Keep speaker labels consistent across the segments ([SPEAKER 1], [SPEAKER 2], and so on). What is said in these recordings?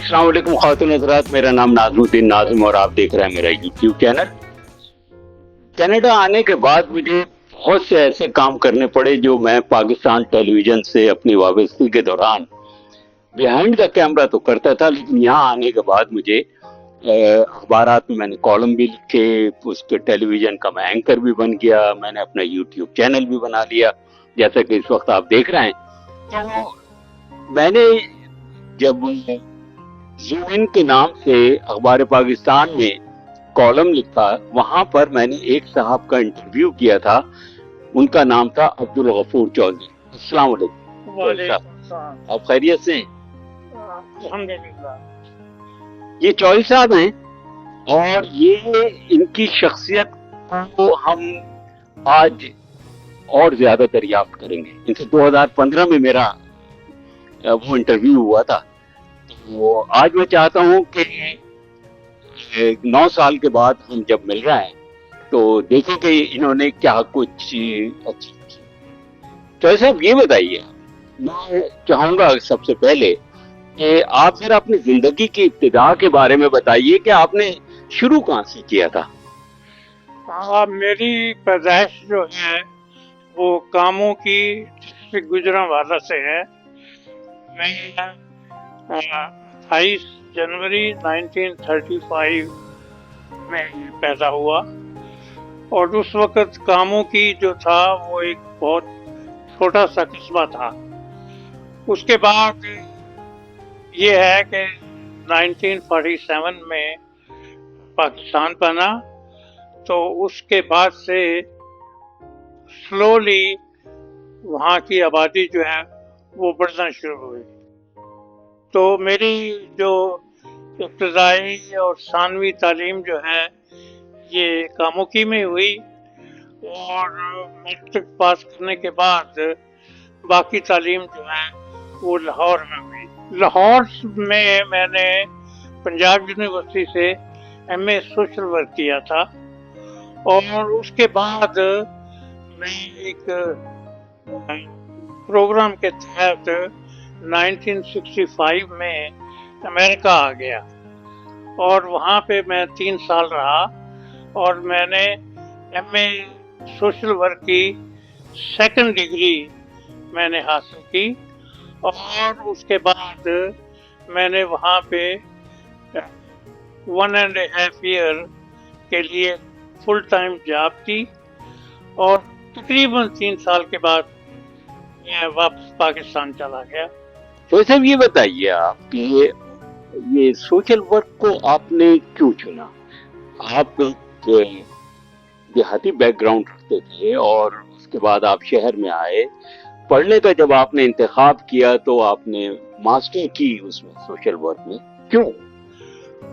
[SPEAKER 1] السلام علیکم خواتین حضرات، میرا نام ناظم الدین ناظم اور آپ دیکھ رہے ہیں میرا یوٹیوب چینل۔ کینیڈا آنے کے بعد مجھے بہت سے ایسے کام کرنے پڑے جو میں پاکستان ٹیلی ویژن سے اپنی وابستگی کے دوران بیہائنڈ دا کیمرہ تو کرتا تھا، لیکن یہاں آنے کے بعد مجھے اخبارات میں نے کالم بھی لکھے، اس کے ٹیلی ویژن کا میں اینکر بھی بن گیا، میں نے اپنا یوٹیوب چینل بھی بنا لیا جیسا کہ اس وقت آپ دیکھ رہے ہیں۔ تو میں نے جب زوم ان کے نام سے اخبار پاکستان میں کالم لکھا، وہاں پر میں نے ایک صاحب کا انٹرویو کیا تھا، ان کا نام تھا عبدالغفور چودھری۔ السلام علیکم۔
[SPEAKER 2] وعلیکم السلام۔
[SPEAKER 1] آپ خیریت سے ہیں؟
[SPEAKER 2] الحمدللہ۔
[SPEAKER 1] یہ چودھری صاحب ہیں اور یہ ان کی شخصیت کو ہم آج اور زیادہ دریافت کریں گے۔ ان سے 2015 میں میرا وہ انٹرویو ہوا تھا، تو آج میں چاہتا ہوں کہ 9 سال کے بعد ہم جب مل رہے ہیں تو دیکھیں کہ انہوں نے کیا کچھ اچھی کی۔ تو صاحب یہ بتائیے، میں چاہوں گا سب سے پہلے کہ آپ ذرا اپنی زندگی کی ابتدا کے بارے میں بتائیے کہ آپ نے شروع کہاں سے کیا تھا؟
[SPEAKER 2] میری پیدائش جو ہے وہ کاموں کی ڈسٹرکٹ گجرانوالہ سے ہے۔ میں 28 جنوری 1935 میں پیدا ہوا، اور اس وقت کاموں کی جو تھا وہ ایک بہت چھوٹا سا قصبہ تھا۔ اس کے بعد یہ ہے کہ 1947 میں پاکستان بنا، تو اس کے بعد سے سلولی وہاں کی آبادی جو ہے وہ بڑھنا شروع ہوئی۔ تو میری جو ابتدائی اور ثانوی تعلیم جو ہے یہ کاموکی میں ہوئی، اور میٹرک پاس کرنے کے بعد باقی تعلیم جو ہے وہ لاہور میں ہوئی۔ لاہور میں میں نے پنجاب یونیورسٹی سے ایم اے سوشل ورک کیا تھا، اور اس کے بعد میں ایک پروگرام کے تحت 1965 میں امریکہ آ گیا، اور وہاں پہ میں 3 سال رہا، اور میں نے ایم اے سوشل ورک کی 2nd ڈگری میں نے حاصل کی، اور اس کے بعد میں نے وہاں پہ 1.5 ایئر کے لیے فل ٹائم جاب کی، اور تقریباً 3 سال کے بعد میں واپس پاکستان چلا گیا۔
[SPEAKER 1] تو صاحب یہ بتائیے آپ کہ یہ سوشل ورک کو آپ نے کیوں چنا؟ آپ دیہاتی بیک گراؤنڈ رکھتے تھے اور اس کے بعد آپ شہر میں آئے پڑھنے کا، جب آپ نے انتخاب کیا تو آپ نے ماسٹر کی اس میں سوشل ورک میں، کیوں؟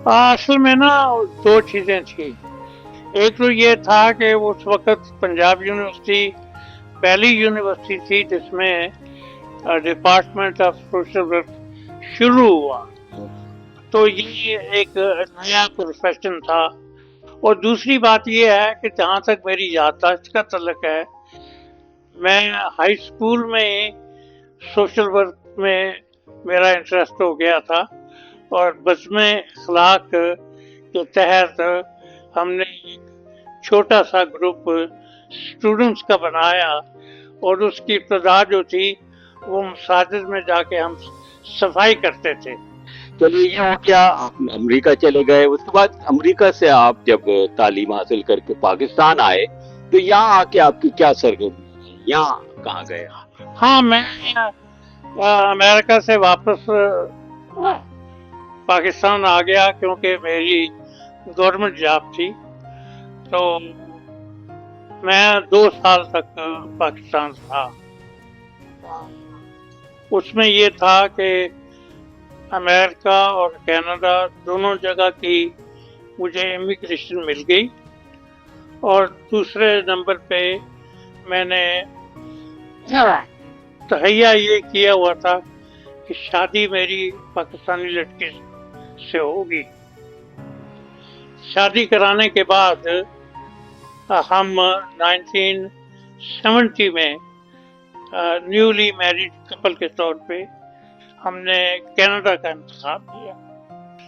[SPEAKER 2] اصل میں نا 2 چیزیں تھیں۔ ایک تو یہ تھا کہ اس وقت پنجاب یونیورسٹی پہلی یونیورسٹی تھی جس میں ڈپارٹمنٹ آف سوشل ورک شروع ہوا، تو یہ ایک نیا پروفیشن تھا۔ اور دوسری بات یہ ہے کہ جہاں تک میری یادداشت کا تعلق ہے، میں ہائی اسکول میں سوشل ورک میں میرا انٹرسٹ ہو گیا تھا، اور بزم اخلاق کے تحت ہم نے ایک چھوٹا سا گروپ اسٹوڈنٹس کا بنایا، اور اس کی ابتدا جو تھی وہ مساجد میں جا کے ہم صفائی کرتے تھے۔
[SPEAKER 1] چلیے یہ ہو گیا، آپ امریکہ چلے گئے، اس کے بعد امریکہ سے آپ جب تعلیم حاصل کر کے پاکستان آئے تو یہاں آ کے آپ کی کیا سرگرمی ہے؟ یہاں کہاں گئے آپ؟
[SPEAKER 2] ہاں، میں امریکہ سے واپس پاکستان آ گیا کیونکہ میری گورنمنٹ جاب تھی، تو میں 2 سال تک پاکستان رہا۔ اس میں یہ تھا کہ امریکہ اور کینیڈا دونوں جگہ کی مجھے امیگریشن مل گئی، اور دوسرے نمبر پہ میں نے تہیہ یہ کیا ہوا تھا کہ شادی میری پاکستانی لڑکی سے ہوگی۔ شادی کرانے کے بعد ہم 1970 میں نیولی میریڈ کپل کے طور پہ ہم نے کینیڈا کا انتخاب کیا۔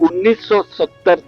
[SPEAKER 1] 1970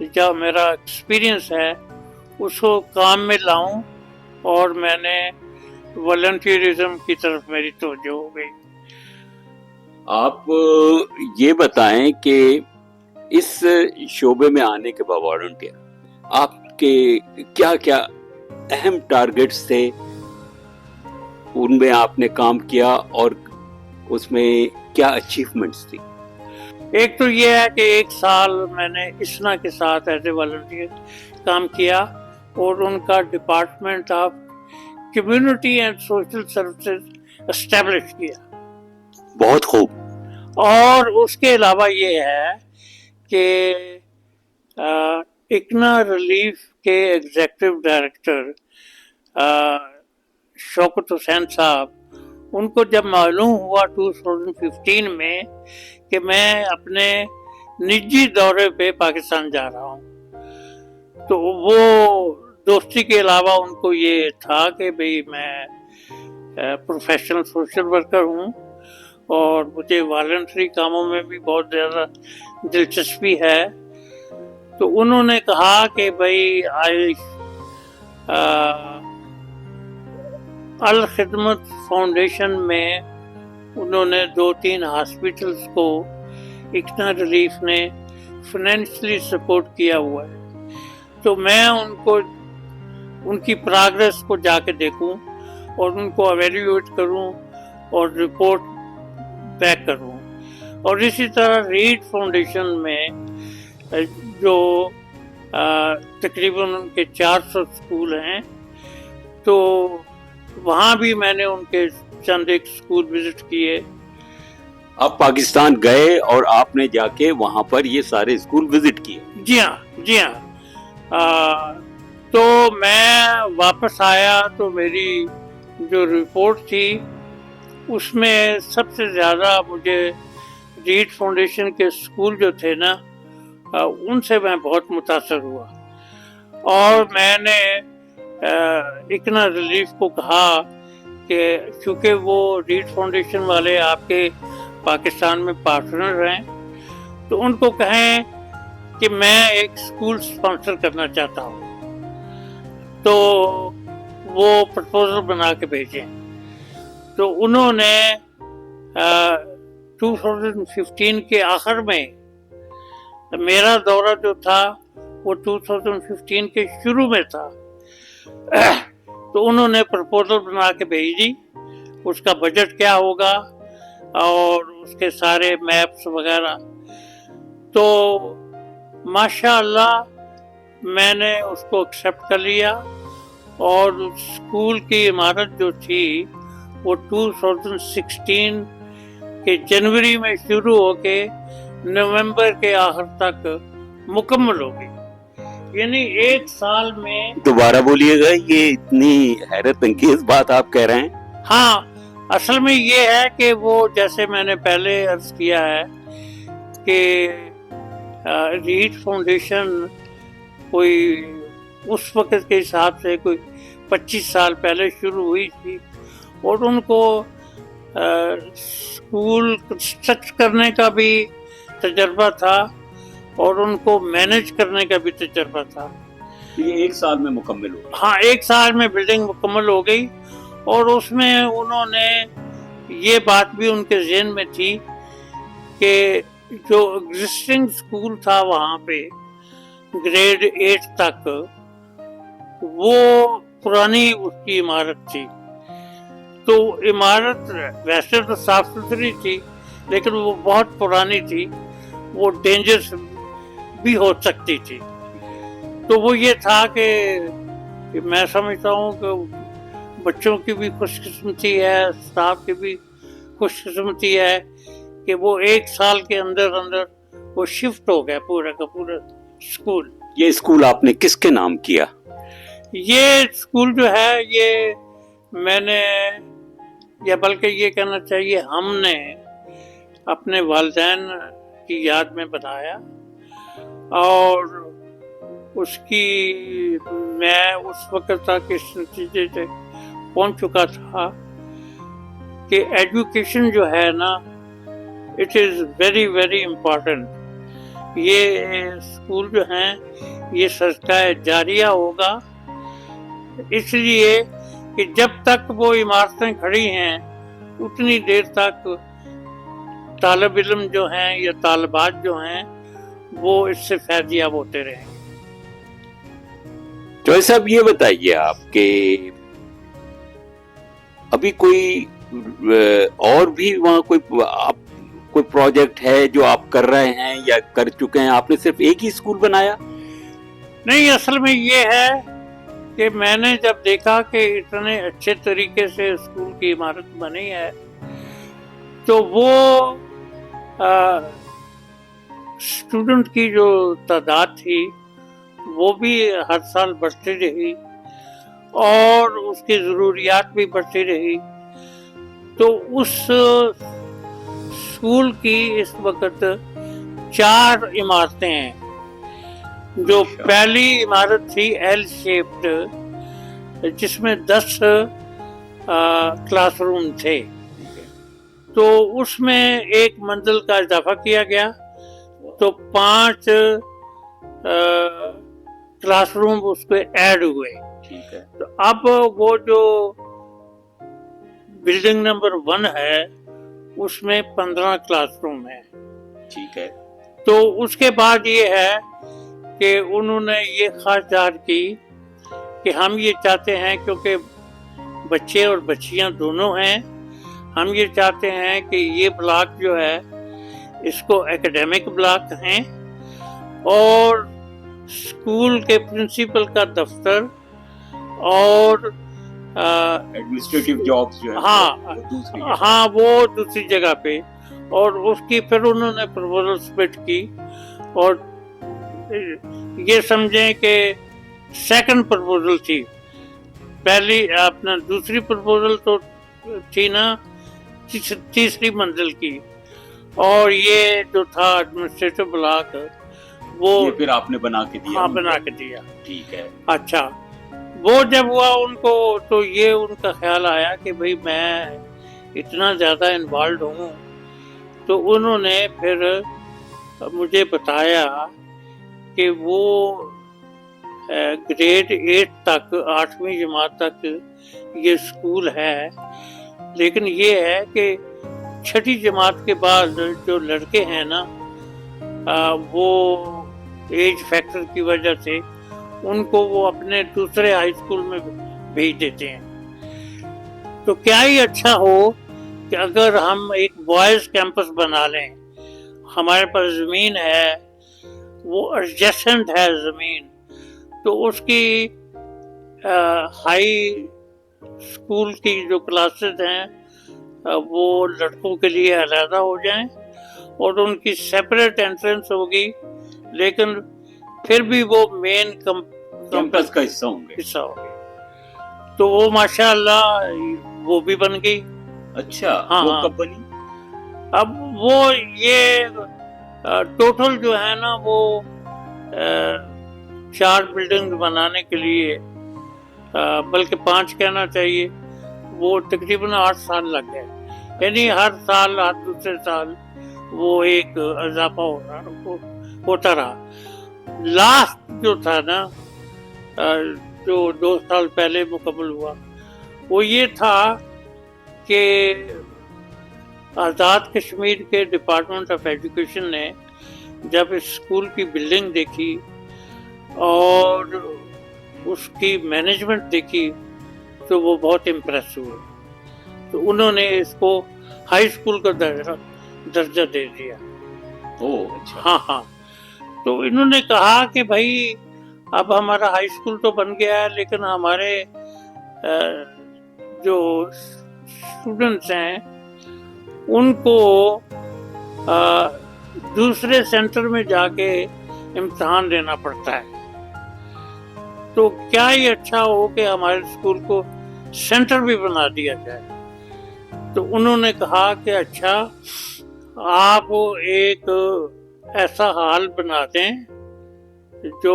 [SPEAKER 2] جو میرا ایکسپیرینس ہے اس کو کام میں لاؤں، اور میں نے والنٹیئرزم کی طرف میری توجہ ہو گئی۔
[SPEAKER 1] آپ یہ بتائیں کہ اس شعبے میں آنے کے بعد والنٹیئر آپ کے کیا کیا اہم ٹارگٹس تھے، ان میں آپ نے کام کیا اور اس میں کیا اچیومنٹس تھی؟
[SPEAKER 2] ایک تو یہ ہے کہ 1 سال میں نے اسنا کے ساتھ ایز اے والنٹیئر کام کیا، اور ان کا department of community and social services establish کیا۔
[SPEAKER 1] بہت خوب۔
[SPEAKER 2] اور اس کے علاوہ یہ ہے کہ اکنا ریلیف کے ایگزیکٹو ڈائریکٹر شوکت حسین صاحب، ان کو جب معلوم ہوا 2015 میں کہ میں اپنے نجی دورے پہ پاکستان جا رہا ہوں، تو وہ دوستی کے علاوہ ان کو یہ تھا کہ بھئی میں پروفیشنل سوشل ورکر ہوں اور مجھے والنٹری کاموں میں بھی بہت زیادہ دلچسپی ہے، تو انہوں نے کہا کہ بھئی الخدمت فاؤنڈیشن میں انہوں نے 2-3 ہاسپٹلس کو اکنا ریلیف نے فائنینشلی سپورٹ کیا ہوا ہے، تو میں ان کی پراگرس کو جا کے دیکھوں اور ان کو ایویلیویٹ کروں اور رپورٹ بیک کروں۔ اور اسی طرح ریڈ فاؤنڈیشن میں جو تقریباً ان کے 400 اسکول ہیں، تو وہاں بھی میں نے ان کے چند ایک اسکول وزٹ کیے۔
[SPEAKER 1] آپ پاکستان گئے اور آپ نے جا کے وہاں پر یہ سارے اسکول وزٹ کیے؟
[SPEAKER 2] جی ہاں، تو میں واپس آیا تو میری جو رپورٹ تھی اس میں سب سے زیادہ مجھے ریڈ فاؤنڈیشن کے اسکول جو تھے نا، ان سے میں بہت متاثر ہوا، اور میں نے اکنا ریلیف کو کہا کہ چونکہ وہ ریڈ فاؤنڈیشن والے آپ کے پاکستان میں پارٹنر ہیں، تو ان کو کہیں کہ میں ایک اسکول اسپانسر کرنا چاہتا ہوں، تو وہ پرپوزل بنا کے بھیجیں۔ تو انہوں نے 2015 کے آخر میں، میرا دورہ جو تھا وہ 2015 کے شروع میں تھا، تو انہوں نے پرپوزل بنا کے بھیج دی، اس کا بجٹ کیا ہوگا اور اس کے سارے میپس وغیرہ۔ تو ماشاء اللہ میں نے اس کو ایکسیپٹ کر لیا، اور اسکول کی عمارت جو تھی وہ 2016 کے جنوری میں شروع ہو کے نومبر کے آخر تک مکمل ہو گئی، یعنی 1 سال میں۔
[SPEAKER 1] دوبارہ بولیے گا، یہ اتنی حیرت انگیز بات آپ کہہ رہے ہیں؟
[SPEAKER 2] ہاں، اصل میں یہ ہے کہ وہ جیسے میں نے پہلے عرض کیا ہے کہ ریڈ فاؤنڈیشن کوئی اس وقت کے حساب سے کوئی 25 سال پہلے شروع ہوئی تھی، اور ان کو اسکول کنسٹرکٹ کرنے کا بھی تجربہ تھا اور ان کو مینج کرنے کا بھی تجربہ تھا۔
[SPEAKER 1] یہ 1 سال میں مکمل ہو؟
[SPEAKER 2] ہاں، 1 سال میں بلڈنگ مکمل ہو گئی، اور اس میں انہوں نے یہ بات بھی ان کے ذہن میں تھی کہ جو ایگزسٹنگ اسکول تھا وہاں پہ گریڈ 8 تک، وہ پرانی اس کی عمارت تھی، تو عمارت ویسے تو صاف ستھری تھی لیکن وہ بہت پرانی تھی، وہ ڈینجرس بھی ہو سکتی تھی۔ تو وہ یہ تھا کہ میں سمجھتا ہوں کہ بچوں کی بھی خوش قسمتی ہے، اسٹاف کی بھی خوش قسمتی ہے کہ وہ 1 سال کے اندر وہ شفٹ ہو گیا پورا کا پورا اسکول۔
[SPEAKER 1] یہ اسکول آپ نے کس کے نام کیا؟
[SPEAKER 2] یہ اسکول جو ہے یہ میں نے، یا بلکہ یہ کہنا چاہیے ہم نے اپنے والدین کی یاد میں بنایا، اور اس کی میں اس وقت تک اس نتیجے سے پہنچ چکا تھا کہ ایجوکیشن جو ہے نا، it is very very important, یہ اسکول جو ہیں یہ صدقہ جاریہ ہوگا، اس لیے کہ جب تک وہ عمارتیں کھڑی ہیں اتنی دیر تک طالب علم جو ہیں یا طالبات جو ہیں وہ اس سے فیض یاب ہوتے رہیں گے۔
[SPEAKER 1] تو صاحب یہ بتائیے آپ کہ ابھی کوئی اور بھی وہاں کوئی پروجیکٹ ہے جو آپ کر رہے ہیں یا کر چکے ہیں؟ آپ نے صرف ایک ہی اسکول بنایا؟
[SPEAKER 2] نہیں، اصل میں یہ ہے کہ میں نے جب دیکھا کہ اتنے اچھے طریقے سے اسکول کی عمارت بنی ہے تو وہ اسٹوڈنٹ کی جو تعداد تھی وہ بھی ہر سال بڑھتی رہی اور اس کی ضروریات بھی بڑھتی رہی، تو اس اسکول کی اس وقت 4 عمارتیں ہیں۔ جو پہلی عمارت تھی ایل شیپڈ جس میں 10 کلاس روم تھے، تو اس میں ایک منزل کا اضافہ کیا گیا تو 5 کلاس روم اس پہ ایڈ ہوئے۔ تو اب وہ جو بلڈنگ نمبر 1 ہے اس میں 15 کلاس روم ہے۔
[SPEAKER 1] ٹھیک ہے۔
[SPEAKER 2] تو اس کے بعد یہ ہے کہ انہوں نے یہ خواہش ظاہر کی کہ ہم یہ چاہتے ہیں، کیونکہ بچے اور بچیاں دونوں ہیں، ہم یہ چاہتے ہیں کہ یہ بلاک جو ہے اس کو ایکیڈیمک بلاک ہیں اور اسکول کے پرنسپل کا دفتر اور
[SPEAKER 1] ایڈمنسٹریٹو جابز جو ہیں
[SPEAKER 2] ہاں وہ دوسری جگہ پہ، اور اس کی پھر انہوں نے پروپوزل سبمٹ کی، اور یہ سمجھیں کہ سیکنڈ پروپوزل تھی، پہلی اپنا دوسری پروپوزل تو تھی نا تیسری منزل کی، اور یہ جو تھا ایڈمنسٹریٹو بلاک وہ
[SPEAKER 1] پھر آپ نے بنا کے دیا؟
[SPEAKER 2] ہاں بنا کے دیا۔
[SPEAKER 1] ٹھیک ہے۔
[SPEAKER 2] اچھا، وہ جب ہوا ان کو تو یہ ان کا خیال آیا کہ بھئی میں اتنا زیادہ انوالوڈ ہوں، تو انہوں نے پھر مجھے بتایا کہ وہ گریڈ 8 تک 8ویں جماعت تک یہ اسکول ہے، لیکن یہ ہے کہ 6ٹھی جماعت کے بعد جو لڑکے ہیں نا وہ ایج فیکٹر کی وجہ سے ان کو وہ اپنے دوسرے ہائی اسکول میں بھیج دیتے ہیں۔ تو کیا ہی اچھا ہو کہ اگر ہم ایک بوائز کیمپس بنا لیں، ہمارے پاس زمین ہے، وہ ایڈجسٹنٹ ہے زمین، تو اس کی ہائی اسکول کی جو کلاسز ہیں وہ لڑکوں کے لیے علیحدہ ہو جائیں اور ان کی سیپریٹ انٹرنس ہوگی، لیکن پھر بھی وہ مین
[SPEAKER 1] کیمپس کا حصہ ہوں گے۔
[SPEAKER 2] تو وہ ماشاء اللہ وہ بھی بن گئی۔
[SPEAKER 1] اچھا، وہ کب بنی؟
[SPEAKER 2] اب وہ یہ ٹوٹل جو ہے نا وہ 4 بلڈنگ بنانے کے لیے، بلکہ 5 کہنا چاہیے، وہ تقریباً 8 سال لگ گئے، یعنی ہر سال ہر دوسرے سال وہ ایک اضافہ ہوتا رہا۔ لاسٹ جو تھا نا جو 2 سال پہلے مکمل ہوا، وہ یہ تھا کہ آزاد کشمیر کے ڈپارٹمنٹ آف ایجوکیشن نے جب اس اسکول کی بلڈنگ دیکھی اور اس کی مینجمنٹ دیکھی تو وہ بہت امپریس ہوئے، تو انہوں نے اس کو ہائی اسکول کا درجہ دے دیا۔
[SPEAKER 1] اچھا۔
[SPEAKER 2] ہاں، تو انہوں نے کہا کہ بھائی اب ہمارا ہائی اسکول تو بن گیا ہے، لیکن ہمارے جو اسٹوڈنٹس ہیں ان کو دوسرے سینٹر میں جا کے امتحان دینا پڑتا ہے، تو کیا ہی اچھا ہو کہ ہمارے اسکول کو سینٹر بھی بنا دیا جائے۔ تو انہوں نے کہا کہ اچھا آپ ایک ایسا ہال بنا دیں جو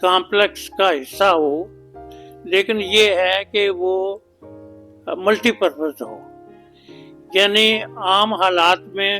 [SPEAKER 2] کامپلیکس کا حصہ ہو، لیکن یہ ہے کہ وہ ملٹی پرپز ہو، یعنی عام حالات میں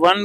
[SPEAKER 2] 1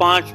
[SPEAKER 2] 5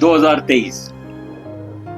[SPEAKER 1] 2023,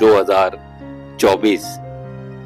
[SPEAKER 1] 2024,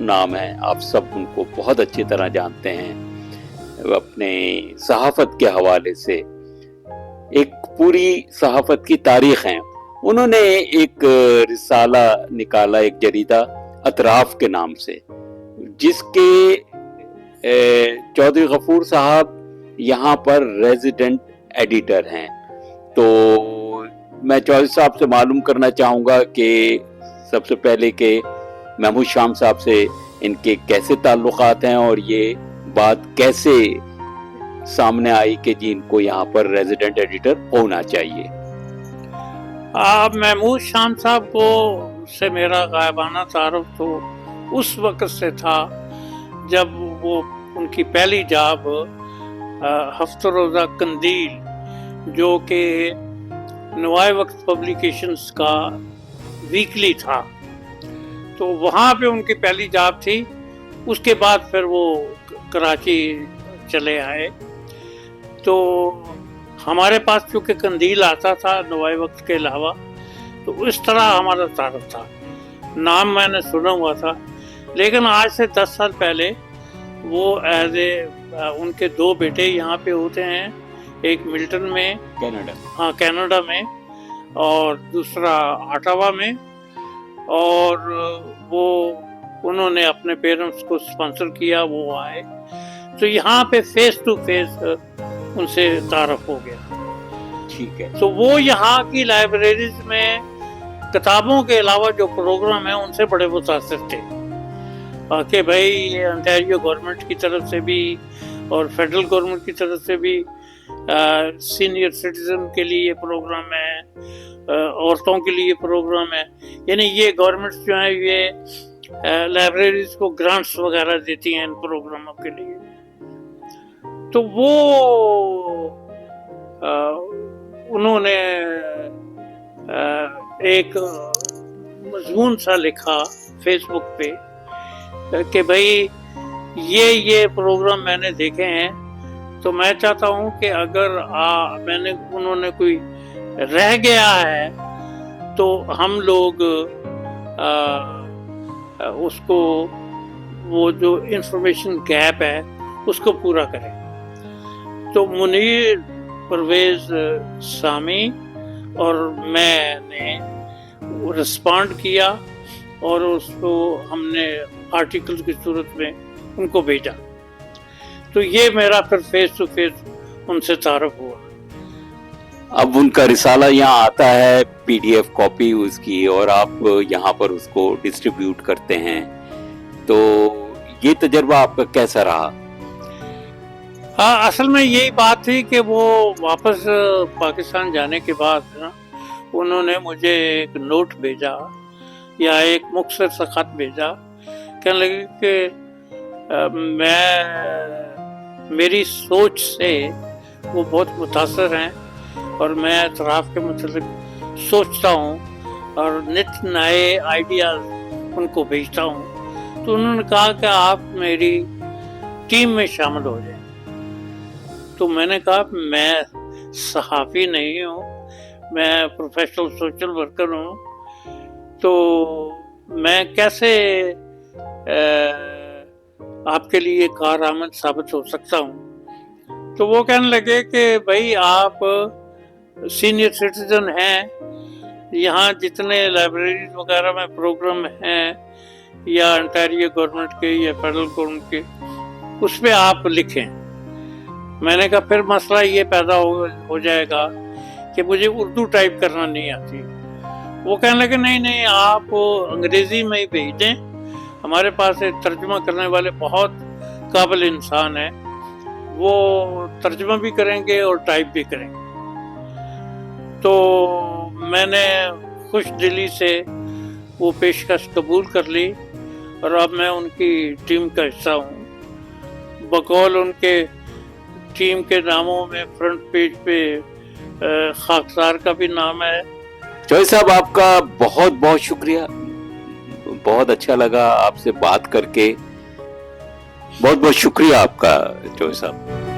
[SPEAKER 1] نام ہے, آپ سب ان کو بہت اچھی طرح جانتے ہیں. اپنے صحافت کے حوالے سے ایک پوری صحافت کی تاریخ ہے. انہوں نے ایک رسالہ نکالا, ایک جریدہ اطراف کے نام سے, جس کے چودھری غفور صاحب یہاں پر ریزیڈنٹ ایڈیٹر ہیں. تو میں چودھری صاحب سے معلوم کرنا چاہوں گا کہ سب سے پہلے کہ محمود شام صاحب سے ان کے کیسے تعلقات ہیں اور یہ بات کیسے سامنے آئی کہ جی ان کو یہاں پر ریزیڈنٹ ایڈیٹر ہونا چاہیے.
[SPEAKER 2] محمود شام صاحب کو سے میرا غائبانہ تعارف تو اس وقت سے تھا جب وہ ان کی پہلی جاب ہفتہ روزہ قندیل جو کہ نوائے وقت پبلیکیشنز کا ویکلی تھا, تو وہاں پہ ان کی پہلی جاب تھی. اس کے بعد پھر وہ کراچی چلے آئے. تو ہمارے پاس چونکہ قندیل آتا تھا نوائے وقت کے علاوہ, تو اس طرح ہمارا تعارف تھا. نام میں نے سنا ہوا تھا, لیکن آج سے 10 سال پہلے وہ ایز اے ان کے 2 بیٹے یہاں پہ ہوتے ہیں, ایک ملٹن میں کینیڈا میں, اور دوسرا آٹاوا میں. اور وہ انہوں نے اپنے پیرنٹس کو اسپانسر کیا, وہ آئے تو یہاں پہ فیس ٹو فیس ان سے تعارف ہو گیا.
[SPEAKER 1] ٹھیک ہے.
[SPEAKER 2] تو وہ یہاں کی لائبریریز میں کتابوں کے علاوہ جو پروگرام ہیں ان سے بڑے متاثر تھے کہ بھائی یہ انٹیریو گورنمنٹ کی طرف سے بھی اور فیڈرل گورنمنٹ کی طرف سے بھی سینئر سٹیزن کے لیے یہ پروگرام ہے, عورتوں کے لیے پروگرام ہے. یعنی یہ گورنمنٹ جو ہے یہ لائبریریز کو گرانٹس وغیرہ دیتی ہیں ان پروگراموں کے لیے. تو وہ انہوں نے ایک مضمون سا لکھا فیس بک پہ کہ بھائی یہ پروگرام میں نے دیکھے ہیں, تو میں چاہتا ہوں کہ اگر انہوں نے کوئی رہ گیا ہے تو ہم لوگ اس کو وہ جو انفارمیشن گیپ ہے اس کو پورا کریں. تو منیر, پرویز سامی اور میں نے رسپانڈ کیا اور اس کو ہم نے آرٹیکل کی صورت میں ان کو بھیجا. تو یہ میرا پھر فیس ٹو فیس ان سے تعارف ہوا.
[SPEAKER 1] اب ان کا رسالہ یہاں آتا ہے PDF کاپی اس کی, اور آپ یہاں پر اس کو ڈسٹریبیوٹ کرتے ہیں, تو یہ تجربہ آپ کا کیسا رہا؟
[SPEAKER 2] ہاں, اصل میں یہی بات تھی کہ وہ واپس پاکستان جانے کے بعد انہوں نے مجھے ایک نوٹ بھیجا یا ایک مختصر سا خط بھیجا, کہنے لگے کہ میری سوچ سے وہ بہت متاثر ہیں اور میں اطراف کے متعلق سوچتا ہوں اور نت نئے آئیڈیاز ان کو بھیجتا ہوں. تو انہوں نے کہا کہ آپ میری ٹیم میں شامل ہو جائیں. تو میں نے کہا میں صحافی نہیں ہوں, میں پروفیشنل سوشل ورکر ہوں, تو میں کیسے آپ کے لیے کارآمد ثابت ہو سکتا ہوں. تو وہ کہنے لگے کہ بھائی آپ سینئر سٹیزن ہیں, یہاں جتنے لائبریریز وغیرہ میں پروگرام ہیں یا انٹیریو گورنمنٹ کے یا فیڈرل گورنمنٹ کے, اس پہ آپ لکھیں. میں نے کہا پھر مسئلہ یہ پیدا ہو جائے گا کہ مجھے اردو ٹائپ کرنا نہیں آتی. وہ کہنے لگے نہیں آپ انگریزی میں ہی بھیج دیں, ہمارے پاس ایک ترجمہ کرنے والے بہت قابل انسان ہیں, وہ ترجمہ بھی کریں گے اور ٹائپ بھی کریں گے. تو میں نے خوش دلی سے وہ پیشکش قبول کر لی اور اب میں ان کی ٹیم کا حصہ ہوں. بقول ان کے ٹیم کے ناموں میں فرنٹ پیج پہ خاکسار کا بھی نام ہے.
[SPEAKER 1] چوہدری صاحب آپ کا بہت بہت شکریہ, بہت اچھا لگا آپ سے بات کر کے. بہت بہت شکریہ آپ کا چوہدری صاحب.